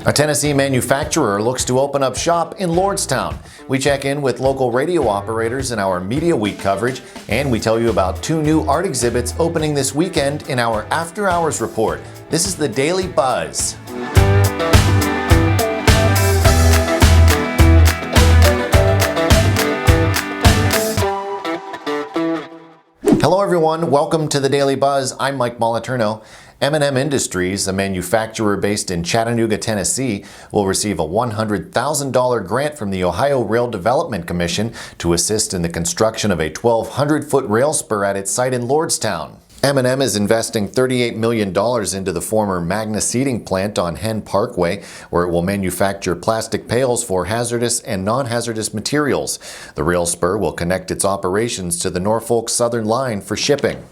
A Tennessee manufacturer looks to open up shop in Lordstown. We check in with local radio operators in our Media Week coverage, and we tell you about 2 new art exhibits opening this weekend in our After Hours report. This is the Daily Buzz. Hello everyone, welcome to the Daily Buzz. I'm Mike Moliterno. M&M Industries, a manufacturer based in Chattanooga, Tennessee, will receive a $100,000 grant from the Ohio Rail Development Commission to assist in the construction of a 1,200-foot rail spur at its site in Lordstown. M&M is investing $38 million into the former Magna Seating plant on Hen Parkway, where it will manufacture plastic pails for hazardous and non-hazardous materials. The rail spur will connect its operations to the Norfolk Southern line for shipping.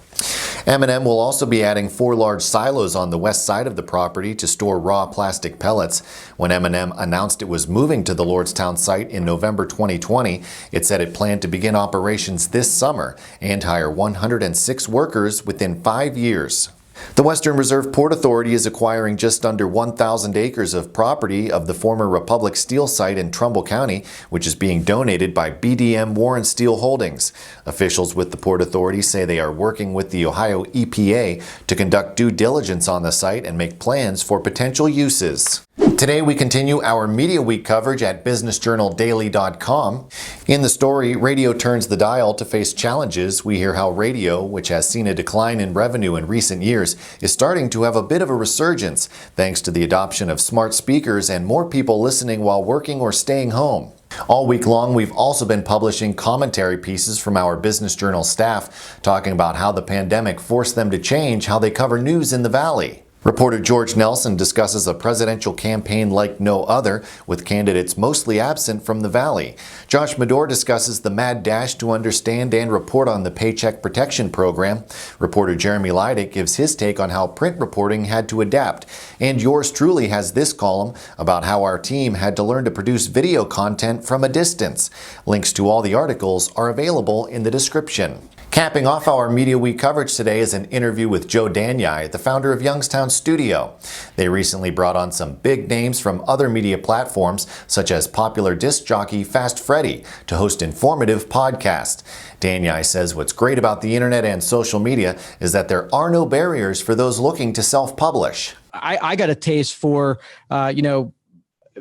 M&M will also be adding 4 large silos on the west side of the property to store raw plastic pellets. When M&M announced it was moving to the Lordstown site in November 2020, it said it planned to begin operations this summer and hire 106 workers within 5 years. The Western Reserve Port Authority is acquiring just under 1,000 acres of property of the former Republic Steel site in Trumbull County, which is being donated by BDM Warren Steel Holdings. Officials with the Port Authority say they are working with the Ohio EPA to conduct due diligence on the site and make plans for potential uses. Today we continue our Media Week coverage at businessjournaldaily.com. In the story, radio turns the dial to face challenges. We hear how radio, which has seen a decline in revenue in recent years, is starting to have a bit of a resurgence thanks to the adoption of smart speakers and more people listening while working or staying home. All week long, we've also been publishing commentary pieces from our Business Journal staff talking about how the pandemic forced them to change how they cover news in the Valley. Reporter George Nelson discusses a presidential campaign like no other, with candidates mostly absent from the Valley. Josh Medor discusses the mad dash to understand and report on the Paycheck Protection Program. Reporter Jeremy Leidick gives his take on how print reporting had to adapt. And yours truly has this column about how our team had to learn to produce video content from a distance. Links to all the articles are available in the description. Capping off our Media Week coverage today is an interview with Joe Danyai, the founder of Youngstown Studio. They recently brought on some big names from other media platforms, such as popular disc jockey Fast Freddy, to host informative podcasts. Danyai says what's great about the internet and social media is that there are no barriers for those looking to self-publish. I got a taste for,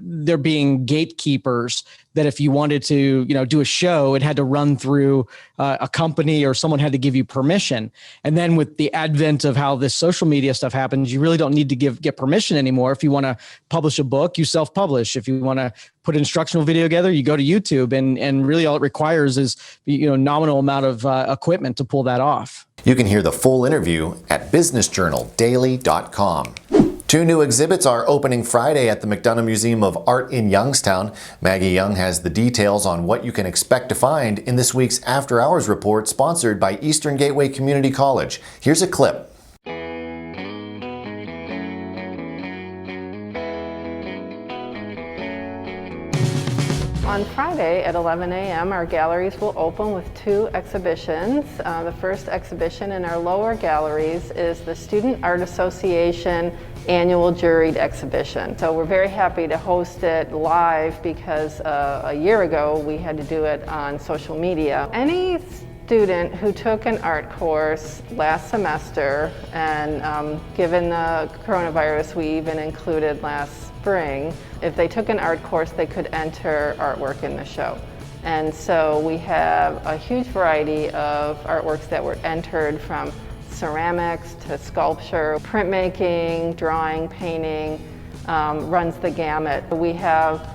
there being gatekeepers, that if you wanted to, do a show, it had to run through a company or someone had to give you permission. And then with the advent of how this social media stuff happens, you really don't need to get permission anymore. If you want to publish a book, you self-publish. If you want to put an instructional video together, you go to YouTube, and really all it requires is, nominal amount of equipment to pull that off. You can hear the full interview at businessjournaldaily.com. 2 new exhibits are opening Friday at the McDonough Museum of Art in Youngstown. Maggie Young has the details on what you can expect to find in this week's After Hours report, sponsored by Eastern Gateway Community College. Here's a clip. On Friday at 11 a.m., our galleries will open with 2 exhibitions. The first exhibition in our lower galleries is the Student Art Association annual juried exhibition. So we're very happy to host it live because a year ago we had to do it on social media. Any student who took an art course last semester, and given the coronavirus, we even included last spring, if they took an art course, they could enter artwork in the show. And so we have a huge variety of artworks that were entered, from ceramics to sculpture, printmaking, drawing, painting, runs the gamut. We have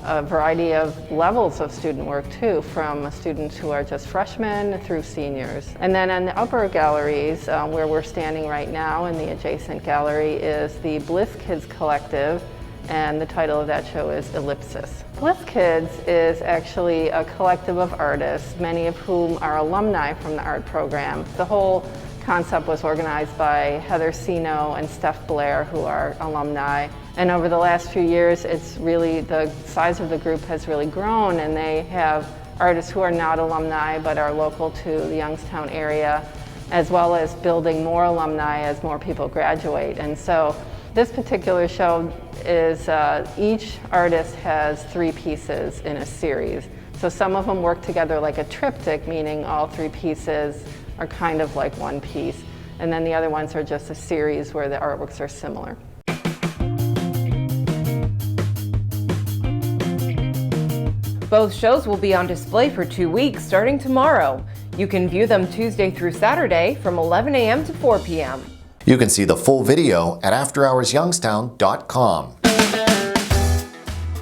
a variety of levels of student work too, from students who are just freshmen through seniors. And then in the upper galleries, where we're standing right now in the adjacent gallery, is the Bliss Kids Collective, and the title of that show is Ellipsis. Bliss Kids is actually a collective of artists, many of whom are alumni from the art program. The whole concept was organized by Heather Sino and Steph Blair, who are alumni. And over the last few years, it's really, the size of the group has really grown, and they have artists who are not alumni but are local to the Youngstown area, as well as building more alumni as more people graduate. And so This particular show is each artist has 3 pieces in a series. So some of them work together like a triptych, meaning all 3 pieces are kind of like one piece. And then the other ones are just a series where the artworks are similar. Both shows will be on display for 2 weeks starting tomorrow. You can view them Tuesday through Saturday from 11 a.m. to 4 p.m. You can see the full video at afterhoursyoungstown.com.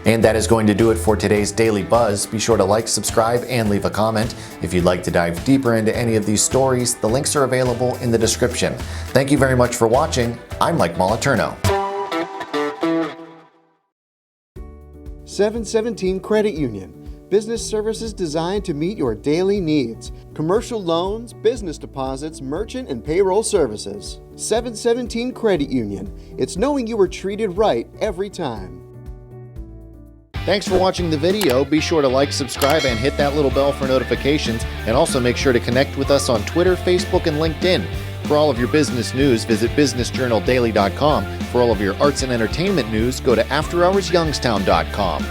And that is going to do it for today's Daily Buzz. Be sure to like, subscribe, and leave a comment. If you'd like to dive deeper into any of these stories, the links are available in the description. Thank you very much for watching. I'm Mike Moliturno. 717 Credit Union. Business services designed to meet your daily needs. Commercial loans, business deposits, merchant and payroll services. 717 Credit Union. It's knowing you were treated right every time. Thanks for watching the video. Be sure to like, subscribe, and hit that little bell for notifications. And also make sure to connect with us on Twitter, Facebook, and LinkedIn. For all of your business news, visit businessjournaldaily.com. For all of your arts and entertainment news, go to afterhoursyoungstown.com.